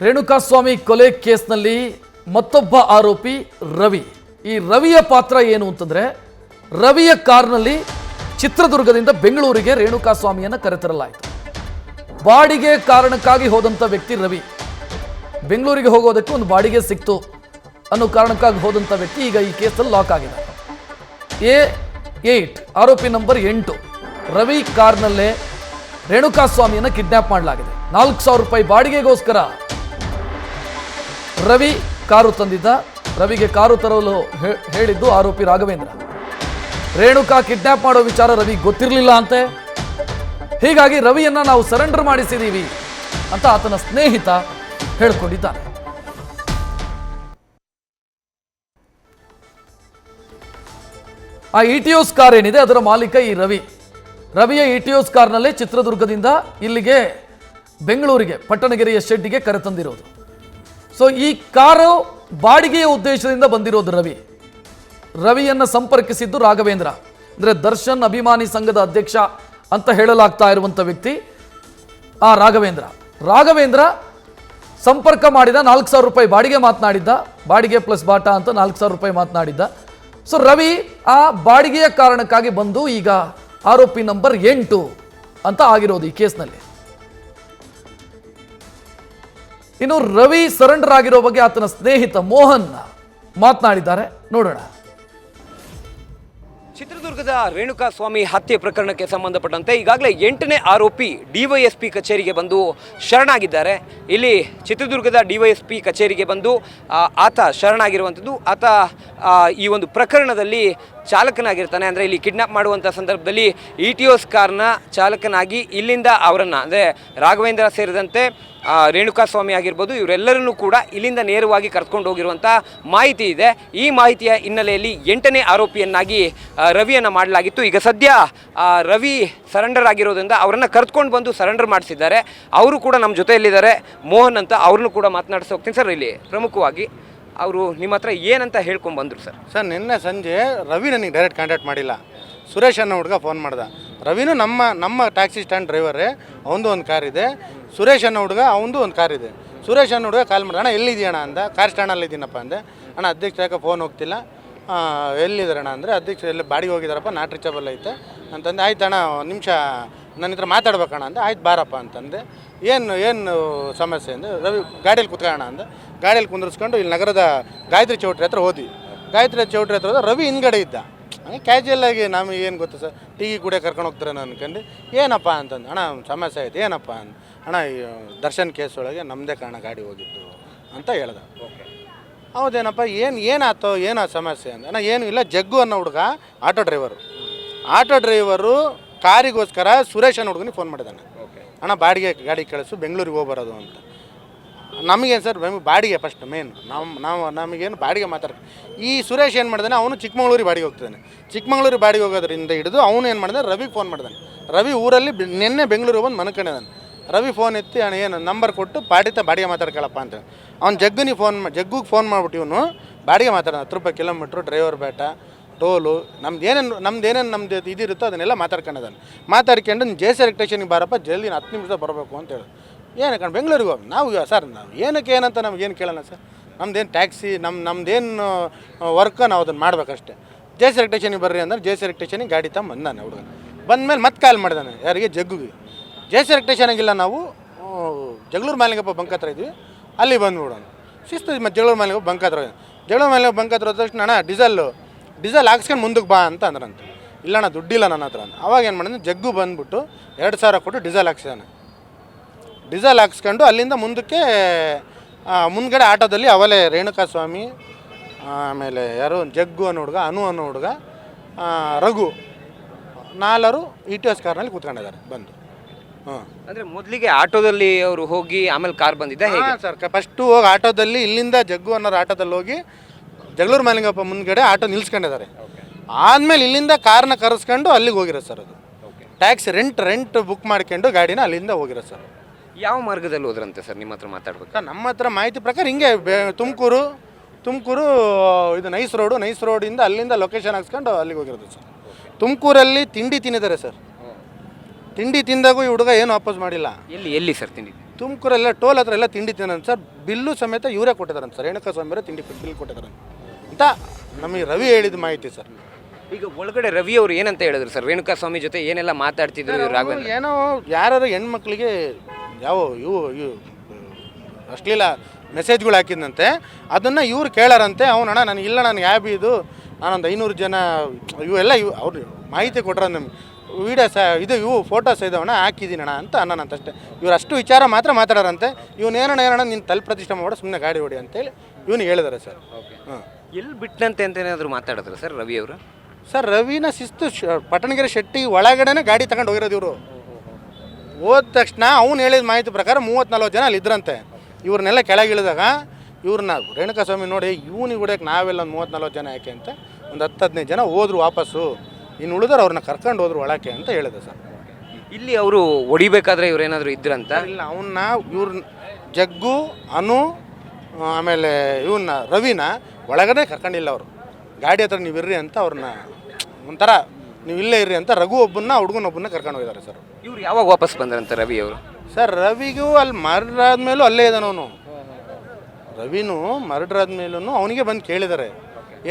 ರೇಣುಕಾಸ್ವಾಮಿ ಕೊಲೆ ಕೇಸ್ನಲ್ಲಿ ಮತ್ತೊಬ್ಬ ಆರೋಪಿ ರವಿ. ಈ ರವಿಯ ಪಾತ್ರ ಏನು ಅಂತಂದ್ರೆ, ರವಿಯ ಕಾರ್ನಲ್ಲಿ ಚಿತ್ರದುರ್ಗದಿಂದ ಬೆಂಗಳೂರಿಗೆ ರೇಣುಕಾಸ್ವಾಮಿಯನ್ನು ಕರೆತರಲಾಯಿತು. ಬಾಡಿಗೆ ಕಾರಣಕ್ಕಾಗಿ ಹೋದಂಥ ವ್ಯಕ್ತಿ ರವಿ. ಬೆಂಗಳೂರಿಗೆ ಹೋಗೋದಕ್ಕೆ ಒಂದು ಬಾಡಿಗೆ ಸಿಕ್ತು ಅನ್ನೋ ಕಾರಣಕ್ಕಾಗಿ ಹೋದಂಥ ವ್ಯಕ್ತಿ ಈಗ ಈ ಕೇಸಲ್ಲಿ ಲಾಕ್ ಆಗಿದೆ. A8 ಆರೋಪಿ ನಂಬರ್ 8 ರವಿ ಕಾರ್ನಲ್ಲೇ ರೇಣುಕಾಸ್ವಾಮಿಯನ್ನು ಕಿಡ್ನಾಪ್ ಮಾಡಲಾಗಿದೆ. 4,000 ರೂಪಾಯಿ ಬಾಡಿಗೆಗೋಸ್ಕರ ರವಿ ಕಾರು ತಂದಿದ್ದ. ರವಿಗೆ ಕಾರು ತರಲು ಹೇಳಿದ್ದು ಆರೋಪಿ ರಾಘವೇಂದ್ರ. ರೇಣುಕಾ ಕಿಡ್ನಾಪ್ ಮಾಡೋ ವಿಚಾರ ರವಿ ಗೊತ್ತಿರಲಿಲ್ಲ ಅಂತೆ. ಹೀಗಾಗಿ ರವಿಯನ್ನ ನಾವು ಸರೆಂಡರ್ ಮಾಡಿಸಿದೀವಿ ಅಂತ ಆತನ ಸ್ನೇಹಿತ ಹೇಳ್ಕೊಂಡಿದ್ದಾನೆ. ಆ ಇಟಿಯೋಸ್ ಕಾರ್ ಏನಿದೆ ಅದರ ಮಾಲೀಕ ಈ ರವಿಯ ಇಟಿಯೋಸ್ ಕಾರ್ನಲ್ಲೇ ಚಿತ್ರದುರ್ಗದಿಂದ ಇಲ್ಲಿಗೆ ಬೆಂಗಳೂರಿಗೆ ಪಟ್ಟಣಗೆರೆಯ ಶೆಡ್ಡಿಗೆ ಕರೆತಂದಿರೋದು. ಸೊ ಈ ಕಾರು ಬಾಡಿಗೆಯ ಉದ್ದೇಶದಿಂದ ಬಂದಿರೋದು. ರವಿಯನ್ನು ಸಂಪರ್ಕಿಸಿದ್ದು ರಾಘವೇಂದ್ರ, ಅಂದರೆ ದರ್ಶನ್ ಅಭಿಮಾನಿ ಸಂಘದ ಅಧ್ಯಕ್ಷ ಅಂತ ಹೇಳಲಾಗ್ತಾ ಇರುವಂಥ ವ್ಯಕ್ತಿ ಆ ರಾಘವೇಂದ್ರ ಸಂಪರ್ಕ ಮಾಡಿದ. 4,000 ರೂಪಾಯಿ ಬಾಡಿಗೆ ಮಾತನಾಡಿದ್ದ. ಬಾಡಿಗೆ ಪ್ಲಸ್ ಬಾಟಾ ಅಂತ 4,000 ರೂಪಾಯಿ ಮಾತನಾಡಿದ್ದ. ಸೊ ರವಿ ಆ ಬಾಡಿಗೆಯ ಕಾರಣಕ್ಕಾಗಿ ಬಂದು ಈಗ ಆರೋಪಿ ನಂಬರ್ 8 ಅಂತ ಆಗಿರೋದು ಈ ಕೇಸ್ನಲ್ಲಿ. ಇನ್ನು ರವಿ ಸರೆಂಡರ್ ಆಗಿರೋ ಬಗ್ಗೆ ಆತನ ಸ್ನೇಹಿತ ಮೋಹನ್ ಮಾತನಾಡಿದ್ದಾರೆ, ನೋಡೋಣ. ಚಿತ್ರದುರ್ಗದ ರೇಣುಕಾಸ್ವಾಮಿ ಹತ್ಯೆ ಪ್ರಕರಣಕ್ಕೆ ಸಂಬಂಧಪಟ್ಟಂತೆ ಈಗಾಗಲೇ 8ನೇ ಆರೋಪಿ ಡಿವೈಎಸ್ಪಿ ಕಚೇರಿಗೆ ಬಂದು ಶರಣಾಗಿದ್ದಾರೆ. ಇಲ್ಲಿ ಚಿತ್ರದುರ್ಗದ ಡಿವೈಎಸ್ಪಿ ಕಚೇರಿಗೆ ಬಂದು ಆತ ಶರಣಾಗಿರುವಂಥದ್ದು. ಆತ ಈ ಒಂದು ಪ್ರಕರಣದಲ್ಲಿ ಚಾಲಕನಾಗಿರ್ತಾನೆ. ಅಂದರೆ ಇಲ್ಲಿ ಕಿಡ್ನಾಪ್ ಮಾಡುವಂಥ ಸಂದರ್ಭದಲ್ಲಿ ಇಟಿಯೋಸ್ ಕಾರ್ನ ಚಾಲಕನಾಗಿ ಇಲ್ಲಿಂದ ಅವರನ್ನು, ಅಂದರೆ ರಾಘವೇಂದ್ರ ಸೇರಿದಂತೆ ರೇಣುಕಾಸ್ವಾಮಿ ಆಗಿರ್ಬೋದು, ಇವರೆಲ್ಲರನ್ನೂ ಕೂಡ ಇಲ್ಲಿಂದ ನೇರವಾಗಿ ಕರ್ಕೊಂಡು ಹೋಗಿರುವಂಥ ಮಾಹಿತಿ ಇದೆ. ಈ ಮಾಹಿತಿಯ ಹಿನ್ನೆಲೆಯಲ್ಲಿ 8ನೇ ಆರೋಪಿಯನ್ನಾಗಿ ರವಿಯನ್ನು ಮಾಡಲಾಗಿತ್ತು. ಈಗ ಸದ್ಯ ರವಿ ಸರೆಂಡರ್ ಆಗಿರೋದ್ರಿಂದ ಅವರನ್ನು ಕರೆದುಕೊಂಡು ಬಂದು ಸರೆಂಡರ್ ಮಾಡಿಸಿದ್ದಾರೆ. ಅವರು ಕೂಡ ನಮ್ಮ ಜೊತೆಯಲ್ಲಿದ್ದಾರೆ, ಮೋಹನ್ ಅಂತ. ಅವ್ರನ್ನೂ ಕೂಡ ಮಾತನಾಡಿಸಿ ಹೋಗ್ತೀನಿ. ಸರ್, ಇಲ್ಲಿ ಪ್ರಮುಖವಾಗಿ ಅವರು ನಿಮ್ಮ ಹತ್ರ ಏನಂತ ಹೇಳ್ಕೊಂಡು ಬಂದರು ಸರ್? ನಿನ್ನೆ ಸಂಜೆ ರವಿ ನನಗೆ ಡೈರೆಕ್ಟ್ ಕಾಂಟ್ಯಾಕ್ಟ್ ಮಾಡಿಲ್ಲ. ಸುರೇಶ್ ಅನ್ನೋ ಹುಡುಗ ಫೋನ್ ಮಾಡ್ದ. ರವಿನೂ ನಮ್ಮ ಟ್ಯಾಕ್ಸಿ ಸ್ಟ್ಯಾಂಡ್ ಡ್ರೈವರೇ, ಅವನದು ಒಂದು ಕಾರ್ ಇದೆ. ಸುರೇಶ್ ಅನ್ನೋ ಹುಡುಗ ಅವನದು ಒಂದು ಕಾರ್ ಇದೆ. ಸುರೇಶ್ ಅನ್ನೋ ಹುಡುಗ ಕಾಲ್ ಮಾಡಿದೆ, ಅಣ್ಣ ಎಲ್ಲಿದ್ದೀಯಣ್ಣ ಅಂದ. ಕಾರ್ ಸ್ಟ್ಯಾಂಡಲ್ಲಿ ಇದ್ದೀನಪ್ಪ ಅಂದೆ. ಅಣ್ಣ ಅಧ್ಯಕ್ಷ ಯಾಕೆ ಫೋನ್ ಹೋಗ್ತಿಲ್ಲ, ಎಲ್ಲಿದ್ದಾರಣ್ಣ ಅಂದರೆ ಅಧ್ಯಕ್ಷ ಎಲ್ಲಿ ಬಾಡಿಗೆ ಹೋಗಿದ್ದಾರಪ್ಪ, ನಾಟ್ ರೀಚಬಲ್ ಐತೆ ಅಂತಂದೆ. ಆಯ್ತು ಅಣ್ಣ ಒಂದು ನಿಮಿಷ ನನ್ನ ಹತ್ರ ಮಾತಾಡ್ಬೇಕಣ್ಣ ಅಂದೆ. ಆಯ್ತು ಬಾರಪ್ಪ ಅಂತಂದೆ. ಏನು ಸಮಸ್ಯೆ ಅಂದರೆ, ರವಿ ಗಾಡೀಲಿ ಕುತ್ಕೊಳ್ಳೋಣ ಅಂದೆ. ಗಾಡೀಲಿ ಕುಂದಿರಿಸ್ಕೊಂಡು ಇಲ್ಲಿ ನಗರದ ಗಾಯತ್ರಿ ಚೌಟ್ರಿ ಹತ್ರ ಹೋದ್ವಿ. ಗಾಯತ್ರಿ ಚೌಟ್ರಿ ಹತ್ರ ಹೋದ. ರವಿ ಹಿಂದ್ಗಡೆ ಇದ್ದ. ಹಂಗೆ ಕ್ಯಾಜುಯಲ್ಲಾಗಿ ನಮಗೆ ಏನು ಗೊತ್ತು ಸರ್, ಟೀ ಕುಡಿಯೋ ಕರ್ಕೊಂಡು ಹೋಗ್ತಾರೆ ಅನ್ಕೊಂಡು. ಏನಪ್ಪ ಅಂತಂದು, ಅಣ್ಣ ಸಮಸ್ಯೆ ಆಯ್ತು. ಏನಪ್ಪ ಅಂದ. ಅಣ್ಣ ಈ ದರ್ಶನ್ ಕೇಸ್ ಒಳಗೆ ನಮ್ಮದೇ ಕಾರಣ ಗಾಡಿ ಹೋಗಿದ್ದು ಅಂತ ಹೇಳ್ದ. ಹೌದೇನಪ್ಪ, ಏನಾಯ್ತು, ಏನೋ ಸಮಸ್ಯೆ ಅಂದ. ಅಣ್ಣ ಏನೂ ಇಲ್ಲ, ಜಗ್ಗು ಅನ್ನೋ ಹುಡುಗ ಆಟೋ ಡ್ರೈವರು ಕಾರಿಗೋಸ್ಕರ ಸುರೇಶ್ ಅನ್ನೋ ಹುಡುಗನಿಗೆ ಫೋನ್ ಮಾಡಿದ್ದಾನೆ. ಅಣ್ಣ ಬಾಡಿಗೆ ಗಾಡಿ ಕಳಿಸು, ಬೆಂಗಳೂರಿಗೆ ಹೋಗ್ಬರೋದು ಅಂತ. ನಮಗೇನು ಸರ್, ಬಾಡಿಗೆ ಫಸ್ಟ್ ಮೇನ್ ನಮಗೇನು ಬಾಡಿಗೆ ಮಾತಾಡ್ತಾರೆ. ಈ ಸುರೇಶ್ ಏನು ಮಾಡಿದಾನೆ, ಅವನು ಚಿಕ್ಕಮಗಳೂರಿಗೆ ಬಾಡಿಗೆ ಹೋಗ್ತಿದ್ದಾನೆ. ಚಿಕ್ಕಮಗಳೂರಿಗೆ ಬಾಡಿಗೆ ಹೋಗೋದ್ರಿಂದ ಹಿಡಿದು ಅವನು ಏನು ಮಾಡಿದಾನೆ, ರವಿಗೆ ಫೋನ್ ಮಾಡಿದಾನೆ. ರವಿ ಊರಲ್ಲಿ ನಿನ್ನೆ ಬೆಂಗಳೂರಿಗೆ ಬಂದು ಮನ್ಕೊಂಡಿದ್ದಾನೆ. ರವಿ ಫೋನ್ ಎತ್ತಿ ಅಣ್ಣ ಏನು ನಂಬರ್ ಕೊಟ್ಟು ಬಾಡಿಗೆ ಮಾತಾಡ್ಕೊಳ್ಳಪ್ಪ ಅಂತ. ಅವ್ನು ಜಗ್ಗುಗೆ ಫೋನ್ ಮಾಡ್ಬಿಟ್ಟು ಇವನು ಬಾಡಿಗೆ ಮಾತಾಡೋಣ. 10 ರೂಪಾಯಿ ಕಿಲೋಮೀಟ್ರು, ಡ್ರೈವರ್ ಬೇಟ, ಟೋಲು, ನಮ್ದು ಇದಿರುತ್ತೋ ಅದನ್ನೆಲ್ಲ ಮಾತಾಡ್ಕೊಂಡಿದ್ದಾನೆ. ಮಾತಾಡ್ಕೊಂಡು JC ಎಲೆಕ್ಟ್ರಿಷಿಯನ್ಗೆ ಬಾರಪ್ಪ, ಜಲ್ದಿ 10 ನಿಮಿಷ ಬರಬೇಕು ಅಂತ ಹೇಳಿ. ಏನಕ್ಕೆ ಬೆಂಗಳೂರಿಗೆ ಹೋಗಿ ನಾವು ಸರ್, ನಾವು ಏನಂತ ನಮಗೇನು ಕೇಳೋಣ ಸರ್. ನಮ್ದೇನು ಟ್ಯಾಕ್ಸಿ, ನಮ್ದೇನು ವರ್ಕ್, ನಾವು ಅದನ್ನು ಮಾಡ್ಬೇಕಷ್ಟೇ. JC ಎಲೆಕ್ಟ್ರಿಷಿಯನ್ಗೆ ಬರ್ರಿ ಅಂದ್ರೆ JC ಎಲೆಕ್ಟ್ರಿಷಿಯನ್ಗೆ ಗಾಡಿ ಬಂದಾನೆ ಹುಡುಗ. ಬಂದಮೇಲೆ ಮತ್ತೆ ಕಾಲ್ ಮಾಡಿದಾನೆ. ಯಾರಿಗೆ? ಜಗ್ಗುಗೆ. JC ಎಲೆಕ್ಟ್ರಿಷಿಯನ್ಗಿಲ್ಲ, ನಾವು ಜಗಳೂರು ಮಾಲಿಂಗಪ್ಪ ಬಂಕ್ ಹತ್ರ ಇದ್ವಿ, ಅಲ್ಲಿ ಬಂದುಬಿಡೋಣ. ಶಿಸ್ತು ಮತ್ತು ಜಗಳೂರು ಮಾಲಿಂಗಪ್ಪ ಬಂಕ್ ಹತ್ರ ಹೋದ ತಕ್ಷಣ ಅಣ್ಣ ಡೀಸೆಲ್ ಹಾಕ್ಸ್ಕೊಂಡು ಮುಂದಕ್ಕೆ ಬಾ ಅಂತ ಅಂದ್ರಂತೆ. ಇಲ್ಲಣ್ಣ ದುಡ್ಡಿಲ್ಲ ನನ್ನ ಹತ್ರ ಅಂತ. ಅವಾಗ ಏನು ಮಾಡಿದ್ರೆ ಜಗ್ಗು ಬಂದುಬಿಟ್ಟು 2,000 ಕೊಟ್ಟು ಡೀಸೆಲ್ ಹಾಕ್ಸಿದಾನೆ. ಡೀಸೆಲ್ ಹಾಕ್ಸ್ಕೊಂಡು ಅಲ್ಲಿಂದ ಮುಂದಕ್ಕೆ ಮುಂದ್ಗಡೆ ಆಟೋದಲ್ಲಿ ಅವಲೇ ರೇಣುಕಾಸ್ವಾಮಿ, ಆಮೇಲೆ ಯಾರು ಜಗ್ಗು ಅನ್ನೋ ಹುಡುಗ, ಅನು ಅನ್ನೋ ಹುಡುಗ, ರಘು, 4 ಇಟಿಯೋಸ್ ಕಾರ್ನಲ್ಲಿ ಕೂತ್ಕೊಂಡಿದ್ದಾರೆ ಬಂದು. ಅಂದರೆ ಮೊದಲಿಗೆ ಆಟೋದಲ್ಲಿ ಅವರು ಹೋಗಿ ಆಮೇಲೆ ಕಾರ್ ಬಂದಿದ್ದ ಹೇಗೆ ಸರ್? ಫಸ್ಟು ಹೋಗಿ ಆಟೋದಲ್ಲಿ, ಇಲ್ಲಿಂದ ಜಗ್ಗು ಅನ್ನೋರು ಆಟೋದಲ್ಲಿ ಹೋಗಿ ಜಗಳೂರು ಮಾಲಿಂಗಪ್ಪ ಮುಂದ್ಗಡೆ ಆಟೋ ನಿಲ್ಸ್ಕೊಂಡಿದ್ದಾರೆ. ಆದಮೇಲೆ ಇಲ್ಲಿಂದ ಕಾರ್ನ ಕರೆಸ್ಕೊಂಡು ಅಲ್ಲಿಗೆ ಹೋಗಿರೋ ಸರ್. ಅದು ಟ್ಯಾಕ್ಸಿ ರೆಂಟ್ ಬುಕ್ ಮಾಡ್ಕೊಂಡು ಗಾಡಿನ ಅಲ್ಲಿಂದ ಹೋಗಿರೋ ಸರ್. ಯಾವ ಮಾರ್ಗದಲ್ಲಿ ಹೋದ್ರಂತೆ ಸರ್? ನಿಮ್ಮ ಹತ್ರ ಮಾತಾಡ್ಬೇಕು. ನಮ್ಮ ಹತ್ರ ಮಾಹಿತಿ ಪ್ರಕಾರ ಹಿಂಗೆ ತುಮಕೂರು ಇದು ನೈಸ್ ರೋಡಿಂದ ಅಲ್ಲಿಂದ ಲೊಕೇಶನ್ ಹಾಕ್ಸ್ಕೊಂಡು ಅಲ್ಲಿಗೆ ಹೋಗಿರೋದು ಸರ್. ತುಮಕೂರಲ್ಲಿ ತಿಂಡಿ ತಿಂದಿದ್ದಾರೆ ಸರ್. ತಿಂಡಿ ತಿಂದಾಗೂ ಈ ಹುಡುಗ ಏನು ವಾಪಸ್ ಮಾಡಿಲ್ಲ. ಎಲ್ಲಿ ಸರ್ ತಿಂಡಿ? ತುಮಕೂರೆಲ್ಲ ಟೋಲ್ ಹತ್ರ ಎಲ್ಲ ತಿಂಡಿ ತಿನ್ನೋದು ಸರ್, ಬಿಲ್ಲು ಸಮೇತ ಇವರೇ ಕೊಟ್ಟಿದ್ದಾರಂತೆ ಸರ್, ರೇಣುಕಾ ಸ್ವಾಮಿಯವರೇ ತಿಂಡಿ ಬಿಲ್ ಕೊಟ್ಟಿದ್ದಾರೆ ಅಂತ ನಮಗೆ ರವಿ ಹೇಳಿದ ಮಾಹಿತಿ ಸರ್. ಈಗ ಒಳಗಡೆ ರವಿ ಅವರು ಏನಂತ ಹೇಳಿದ್ರು ಸರ್, ರೇಣುಕಾ ಸ್ವಾಮಿ ಜೊತೆ ಏನೆಲ್ಲ ಮಾತಾಡ್ತಿದ್ರು ಇವ್ರು ರಾಘವೇಂದ್ರ? ಏನೋ ಯಾರು ಹೆಣ್ಮಕ್ಳಿಗೆ ಇವು ಅಶ್ಲೀಲ ಮೆಸೇಜ್ಗಳು ಹಾಕಿದಂತೆ, ಅದನ್ನು ಇವ್ರು ಕೇಳಾರಂತೆ. ಅವನಣ್ಣ ನನಗೆ ಇಲ್ಲ, ನನಗೆ ಯಾಬಿ ಇದು, ನಾನೊಂದು 500 ಜನ ಇವೆಲ್ಲ ಅವ್ರು ಮಾಹಿತಿ ಕೊಟ್ರ ನಮ್ಗೆ, ಇವು ಫೋಟೋಸ್ ಇದಾವಣ್ಣ ಹಾಕಿದ್ದೀನಣ್ಣ ಅಂತ ಅನ್ನೋಣಂತಷ್ಟೇ. ಇವ್ರು ಅಷ್ಟು ವಿಚಾರ ಮಾತ್ರ ಮಾತಾಡಾರಂತೆ. ಏನಣ್ಣ ನೀನು ತಲೆ ಪ್ರತಿಷ್ಠೆ ಮಾಡೋ, ಸುಮ್ಮನೆ ಗಾಡಿ ಹೊಡಿ ಅಂತೇಳಿ ಇವನಿಗೆ ಹೇಳಿದಾರೆ ಸರ್. ಹಾಂ, ಎಲ್ಲಿ ಬಿಟ್ಟಂತೆ ಅಂತ ಏನಾದರೂ ಮಾತಾಡಿದ್ರು ಸರ್ ರವಿ ಅವರು? ಸರ್ ರವಿನ ಶಿಸ್ತು ಪಟ್ಟಣಗೆರೆ ಶೆಟ್ಟಿ ಒಳಗಡೆನೇ ಗಾಡಿ ತಗೊಂಡು ಹೋಗಿರೋದು ಇವರು. ಹೋದ ತಕ್ಷಣ ಅವ್ನು ಹೇಳಿದ ಮಾಹಿತಿ ಪ್ರಕಾರ 30-40 ಜನ ಅಲ್ಲಿ ಇದ್ರಂತೆ. ಇವ್ರನ್ನೆಲ್ಲ ಕೆಳಗಿಳಿದಾಗ ಇವ್ರನ್ನ ರೇಣುಕಾ ಸ್ವಾಮಿ ನೋಡಿ ಇವನಿಗೆ ಹೊಡ್ಯಕ್ಕೆ ನಾವೆಲ್ಲ ಒಂದು 30-40 ಜನ ಯಾಕೆ ಅಂತ ಒಂದು 10-15 ಜನ ಹೋದ್ರು ವಾಪಸ್ಸು, ಇನ್ನು ಉಳಿದ್ರೆ ಅವ್ರನ್ನ ಕರ್ಕೊಂಡು ಹೋದ್ರು ಒಳಕ್ಕೆ ಅಂತ ಹೇಳಿದೆ ಸರ್. ಇಲ್ಲಿ ಅವರು ಹೊಡಿಬೇಕಾದ್ರೆ ಇವ್ರೇನಾದರೂ ಇದ್ರಂತ? ಇಲ್ಲ, ಇವ್ರ ಜಗ್ಗು, ಅನು, ಆಮೇಲೆ ಇವನ್ನ ರವಿನ ಒಳಗಡೆ ಕರ್ಕೊಂಡಿಲ್ಲ ಅವರು. ಗಾಡಿ ಹತ್ರ ನೀವು ಇರ್ರಿ ಅಂತ ಅವ್ರನ್ನ ಒಂಥರ ನೀವು ಇಲ್ಲೇ ಇರ್ರಿ ಅಂತ ರಘು ಹುಡುಗನೊಬ್ಬನ್ನ ಕರ್ಕೊಂಡು ಹೋಗಿದ್ದಾರೆ ಸರ್. ಇವ್ರು ಯಾವಾಗ ವಾಪಸ್ ಬಂದ್ರಂತ ರವಿ ಅವರು? ಸರ್ ರವಿಗೂ ಅಲ್ಲಿ ಮರ್ಡರ್ ಆದಮೇಲೂ ಅಲ್ಲೇ ಇದ್ದಾನೆ ಅವನು. ರವಿನೂ ಮರ್ಡರ್ ಆದಮೇಲೂ ಅವನಿಗೆ ಬಂದು ಕೇಳಿದ್ದಾರೆ,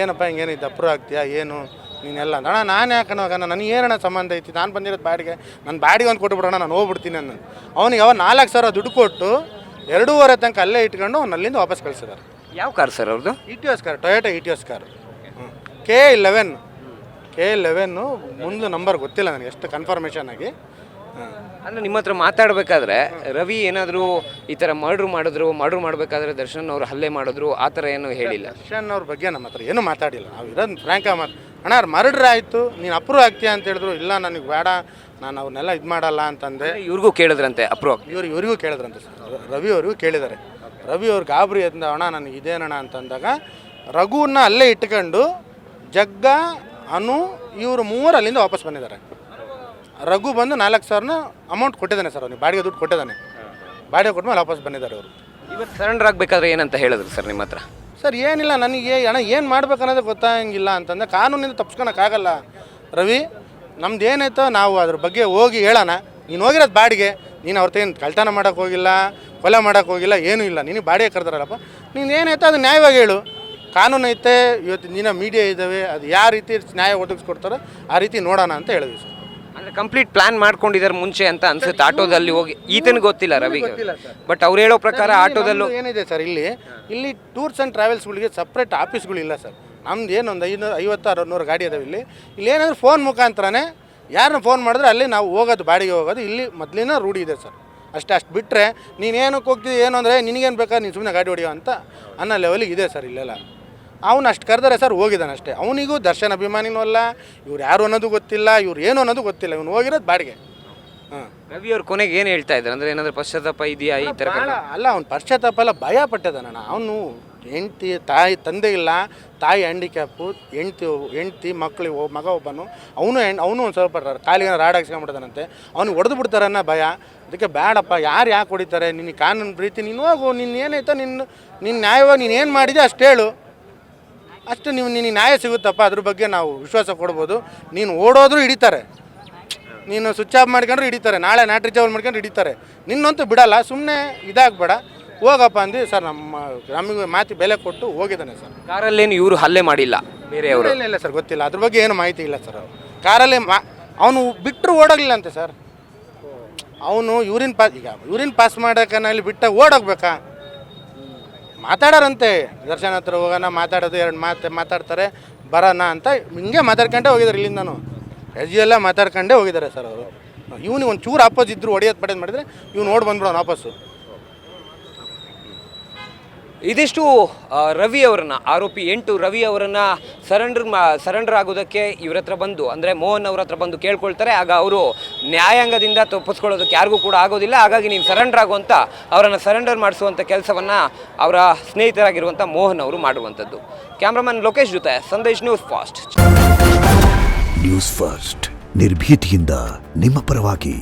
ಏನಪ್ಪ ಹಿಂಗೇನಿದ್ದು ಅಪ್ರೂ ಆಗ್ತೀಯಾ ಏನು ನೀನೆಲ್ಲ? ಅಣ್ಣ ನಾನು ಯಾಕಣ್ಣ ಹೋಗೋಣ, ನನಗೆ ಏನಣ್ಣ ಸಂಬಂಧ ಐತಿ, ನಾನು ಬಂದಿರೋದು ಬಾಡಿಗೆ, ನನ್ನ ಬಾಡಿಗೆ ಒಂದು ಕೊಟ್ಟುಬಿಡೋಣ, ನಾನು ಹೋಗ್ಬಿಡ್ತೀನಿ ಅನ್ನೋದು. ಅವನಿಗೆ 4,000 ದುಡ್ಡು ಕೊಟ್ಟು 2.5 ತನಕ ಅಲ್ಲೇ ಇಟ್ಕೊಂಡು ಅವ್ನು ಅಲ್ಲಿಂದ ವಾಪಸ್ ಕಳಿಸಿದ್ದಾರೆ. ಯಾವ ಕಾರ್ ಸರ್ ಅವ್ರದ್ದು? Etios car, Toyota Etios car, K11 ಮುಂದೆ ನಂಬರ್ ಗೊತ್ತಿಲ್ಲ ನನಗೆ ಎಷ್ಟು ಕನ್ಫರ್ಮೇಷನ್ ಆಗಿ. ಅಂದರೆ ನಿಮ್ಮ ಹತ್ರ ಮಾತಾಡಬೇಕಾದ್ರೆ ರವಿ ಏನಾದರೂ ಈ ಥರ ಮರ್ಡ್ರ್ ಮಾಡಬೇಕಾದ್ರೆ ದರ್ಶನ್ ಅವರು ಹಲ್ಲೆ ಮಾಡಿದ್ರು ಆ ಥರ ಏನೂ ಹೇಳಿಲ್ಲ? ದರ್ಶನ್ ಅವ್ರ ಬಗ್ಗೆ ನಮ್ಮ ಹತ್ರ ಏನೂ ಮಾತಾಡಿಲ್ಲ. ನಾವು ಇರೋದು ಫ್ರ್ಯಾಂಕ ಅಣ್ಣ ಮರ್ಡ್ರ್ ಆಯಿತು, ನೀನು ಅಪ್ರೂವ್ ಆಗ್ತೀಯಾ ಅಂತ ಹೇಳಿದ್ರು. ಇಲ್ಲ ನನಗೆ ಬೇಡ, ನಾನು ಅವ್ರನ್ನೆಲ್ಲ ಇದು ಮಾಡಲ್ಲ ಅಂತಂದೆ. ಇವ್ರಿಗೂ ಕೇಳಿದ್ರಂತೆ ಅಪ್ರೂವ್? ಇವರಿಗೂ ಕೇಳಿದ್ರಂತೆ ಸರ್, ರವಿ ಅವ್ರಿಗೂ ಕೇಳಿದ್ದಾರೆ. ರವಿ ಅವ್ರು ಗಾಬರಿ ಅಂದ, ಅಣ್ಣ ನನಗೆ ಇದೇನಣ್ಣ ಅಂತಂದಾಗ ರಘುವನ್ನ ಅಲ್ಲೇ ಇಟ್ಕೊಂಡು ಜಗ್ಗ, ಅನು ಇವರು 3 ಅಲ್ಲಿಂದ ವಾಪಸ್ ಬಂದಿದ್ದಾರೆ. ರಘು ಬಂದು 4,000 ಅಮೌಂಟ್ ಕೊಟ್ಟಿದ್ದಾನೆ ಸರ್, ಅವನಿಗೆ ಬಾಡಿಗೆ ದುಡ್ಡು ಕೊಟ್ಟಿದ್ದಾನೆ. ಬಾಡಿಗೆ ಕೊಟ್ಮೇಲೆ ವಾಪಸ್ ಬಂದಿದ್ದಾರೆ ಅವರು. ಇವತ್ತು ಸರೆಂಡರ್ ಆಗಬೇಕಾದ್ರೆ ಏನಂತ ಹೇಳಿದ್ರು ಸರ್ ನಿಮ್ಮ ಹತ್ರ? ಸರ್ ಏನಿಲ್ಲ, ನನಗೆ ಅಣ್ಣ ಏನು ಮಾಡ್ಬೇಕನ್ನೋದೇ ಗೊತ್ತಾಗಂಗಿಲ್ಲ ಅಂತಂದರೆ, ಕಾನೂನಿಂದ ತಪ್ಸ್ಕೊಳಕ್ಕಾಗಲ್ಲ ರವಿ, ನಮ್ದು ಏನಾಯ್ತೋ ನಾವು ಅದ್ರ ಬಗ್ಗೆ ಹೋಗಿ ಹೇಳೋಣ. ನೀನು ಹೋಗಿರೋದು ಬಾಡಿಗೆ, ನೀನು ಅವ್ರತ್ತೇನು ಕಳ್ತನ ಮಾಡೋಕ್ಕೆ ಹೋಗಿಲ್ಲ, ಕೊಲೆ ಮಾಡೋಕ್ಕೆ ಹೋಗಿಲ್ಲ, ಏನೂ ಇಲ್ಲ, ನಿನಗೆ ಬಾಡಿಗೆ ಕರೆದಾರಲ್ಲಪ್ಪ, ನೀನು ಏನಾಯ್ತೋ ಅದು ನ್ಯಾಯವಾಗಿ ಹೇಳು. ಕಾನೂನು ಐತೆ, ಇವತ್ತು ದಿನ ಮೀಡಿಯಾ ಇದ್ದಾವೆ, ಅದು ಯಾವ ರೀತಿ ನ್ಯಾಯ ಒದಗಿಸ್ಕೊಡ್ತಾರೋ ಆ ರೀತಿ ನೋಡೋಣ ಅಂತ ಹೇಳಿದ್ವಿ ಸರ್. ಅಂದರೆ ಕಂಪ್ಲೀಟ್ ಪ್ಲಾನ್ ಮಾಡ್ಕೊಂಡಿದ್ದಾರೆ ಮುಂಚೆ ಅಂತ ಅನ್ಸುತ್ತೆ. ಆಟೋದಲ್ಲಿ ಹೋಗಿ ಈತನಿಗೆ ಗೊತ್ತಿಲ್ಲ ರವಿಗೆ, ಬಟ್ ಅವ್ರು ಹೇಳೋ ಪ್ರಕಾರ ಆಟೋದಲ್ಲೂ ಏನಿದೆ ಸರ್, ಇಲ್ಲಿ ಟೂರ್ಸ್ ಆ್ಯಂಡ್ ಟ್ರಾವೆಲ್ಸ್ಗಳಿಗೆ ಸಪ್ರೇಟ್ ಆಫೀಸ್ಗಳಿಲ್ಲ ಸರ್. ನಮ್ದು ಏನೊಂದು 550-600 ಗಾಡಿ ಅದಾವೆ ಇಲ್ಲಿ ಏನಾದರೂ ಫೋನ್ ಮುಖಾಂತರನೇ ಯಾರನ್ನ ಫೋನ್ ಮಾಡಿದ್ರೆ ಅಲ್ಲಿ ನಾವು ಹೋಗೋದು, ಬಾಡಿಗೆ ಹೋಗೋದು ಇಲ್ಲಿ ಮೊದಲಿನ ರೂಢಿ ಇದೆ ಸರ್. ಅಷ್ಟು ಬಿಟ್ಟರೆ ನೀನೇನಕ್ಕೆ ಹೋಗ್ತಿದ್ದೆ ಏನು ಅಂದರೆ ನಿನಗೇನು ಬೇಕಾದ್ರೆ ನೀನು ಸುಮ್ಮನೆ ಗಾಡಿ ಹೊಡಿಯೋ ಅಂತ ಅನ್ನೋ ಲೆವೆಲಿಗೆ ಇದೆ ಸರ್ ಇಲ್ಲೆಲ್ಲ. ಅವನು ಅಷ್ಟು ಕರೆದರೆ ಸರ್ ಹೋಗಿದ್ದಾನೆ ಅಷ್ಟೇ. ಅವನಿಗೂ ದರ್ಶನ್ ಅಭಿಮಾನಿನೂ ಅಲ್ಲ, ಇವ್ರು ಯಾರು ಅನ್ನೋದು ಗೊತ್ತಿಲ್ಲ, ಇವ್ರು ಏನು ಅನ್ನೋದು ಗೊತ್ತಿಲ್ಲ, ಇವನು ಹೋಗಿರೋದು ಬಾಡಿಗೆ. ಹಾಂ, ರವಿ ಅವ್ರ ಕೊನೆಗೆ ಏನು ಹೇಳ್ತಾ ಇದ್ದಾರೆ ಅಂದರೆ ಏನಾದರೂ ಪಶ್ಚಾತ್ತಾಪ ಇದೆಯಾ ಈ ಥರ? ಅಲ್ಲ, ಅವ್ನು ಪಶ್ಚಾತ್ತಾಪ ಎಲ್ಲ ಭಯ ಪಟ್ಟಿದ್ದಾನಣ್ಣ. ಅವನು ಹೆಂಡ್ತಿ ತಂದೆ ಇಲ್ಲ, ತಾಯಿ ಹ್ಯಾಂಡಿಕ್ಯಾಪು, ಹೆಂಡ್ತಿ ಮಗ ಒಬ್ಬನು, ಅವನು ಒಂದು ಸ್ವಲ್ಪ ಕಾಲಿಗೆ ರಾಡ್ ಹಾಕ್ಸ್ಕೊಂಡ್ಬಿಡ್ತಾನಂತೆ. ಅವ್ನಿಗೆ ಹೊಡೆದು ಬಿಡ್ತಾರನ್ನ ಭಯ. ಅದಕ್ಕೆ ಬೇಡಪ್ಪ, ಯಾಕೆ ಹೊಡಿತಾರೆ, ನಿನ್ನ ಕಾನೂನು ಪ್ರೀತಿ, ನೀನು ಹೋಗು, ನಿನ್ನ ಏನಾಯ್ತೋ ನಿನ್ನ ನ್ಯಾಯವಾಗಿ ನೀನು ಏನು ಮಾಡಿದೆ ಅಷ್ಟು ಹೇಳು, ಅಷ್ಟು ನಿನಗೆ ನ್ಯಾಯ ಸಿಗುತ್ತಪ್ಪ, ಅದ್ರ ಬಗ್ಗೆ ನಾವು ವಿಶ್ವಾಸ ಕೊಡ್ಬೋದು. ನೀನು ಓಡೋದ್ರೂ ಹಿಡಿತಾರೆ, ನೀನು ಸ್ವಿಚ್ ಆಫ್ ಮಾಡ್ಕೊಂಡ್ರು ಹಿಡಿತಾರೆ, ನಾಳೆ ನಾಟ್ರಿ ಚಾವಲ್ ಮಾಡ್ಕೊಂಡು ಹಿಡಿತಾರೆ, ನಿನ್ನಂತೂ ಬಿಡಲ್ಲ, ಸುಮ್ಮನೆ ಇದಾಗಬೇಡ, ಹೋಗಪ್ಪ ಅಂದು ಸರ್ ನಮಗೆ ಮಾತಿ ಬೆಲೆ ಕೊಟ್ಟು ಹೋಗಿದ್ದಾನೆ ಸರ್. ಕಾರಲ್ಲೇನು ಇವರು ಹಲ್ಲೆ ಮಾಡಿಲ್ಲ ಬೇರೆಯವರು? ಇಲ್ಲ ಸರ್, ಗೊತ್ತಿಲ್ಲ, ಅದ್ರ ಬಗ್ಗೆ ಏನು ಮಾಹಿತಿ ಇಲ್ಲ ಸರ್. ಕಾರಲ್ಲಿ ಅವನು ಬಿಟ್ಟರು ಓಡೋಗ್ಲಿಲ್ಲ ಅಂತೆ ಸರ್. ಅವನು ಯೂರಿನ್ ಪಾಸ್ ಮಾಡೋಕನ್ನ ಅಲ್ಲಿ ಬಿಟ್ಟ ಓಡೋಗ್ಬೇಕಾ? ಮಾತಾಡೋರಂತೆ, ದರ್ಶನ ಹತ್ರ ಹೋಗೋಣ, ಮಾತಾಡೋದು 2 ಮಾತಾಡ್ತಾರೆ, ಬರೋಣ ಅಂತ ಹಿಂಗೆ ಮಾತಾಡ್ಕೊಂಡೇ ಹೋಗಿದ್ದಾರೆ. ಇಲ್ಲಿಂದನು ಎಲ್ಲ ಮಾತಾಡ್ಕೊಂಡೇ ಹೋಗಿದ್ದಾರೆ ಸರ್ ಅವರು. ಇವನಿಗೆ ಒಂದು ಚೂರು ಆಪೋಸ್ ಇದ್ರು ಹೊಡೆಯೋದು ಪಡೆಯೋದು ಮಾಡಿದರೆ ಇವ್ನು ಓಡಿ ಬಂದ್ಬಿಡೋನು ವಾಪಸ್ಸು. ಇದಿಷ್ಟು ರವಿ ಅವರನ್ನು, ಆರೋಪಿ 8 ರವಿ ಅವರನ್ನು ಸರೆಂಡರ್ ಆಗೋದಕ್ಕೆ ಇವ್ರ ಹತ್ರ ಬಂದು, ಅಂದರೆ ಮೋಹನ್ ಅವ್ರ ಹತ್ರ ಬಂದು ಕೇಳ್ಕೊಳ್ತಾರೆ. ಆಗ ಅವರು ನ್ಯಾಯಾಂಗದಿಂದ ತಪ್ಪಿಸ್ಕೊಳ್ಳೋದಕ್ಕೆ ಯಾರಿಗೂ ಕೂಡ ಆಗೋದಿಲ್ಲ, ಹಾಗಾಗಿ ನೀವು ಸರೆಂಡರ್ ಆಗುವಂಥ ಅವರನ್ನು ಸರೆಂಡರ್ ಮಾಡಿಸುವಂಥ ಕೆಲಸವನ್ನು ಅವರ ಸ್ನೇಹಿತರಾಗಿರುವಂಥ ಮೋಹನ್ ಅವರು ಮಾಡುವಂಥದ್ದು. ಕ್ಯಾಮ್ರಾಮನ್ ಲೋಕೇಶ್ ಜೊತೆ Sandesh, news fast. News first ನಿರ್ಭೀತಿಯಿಂದ ನಿಮ್ಮ ಪರವಾಗಿ.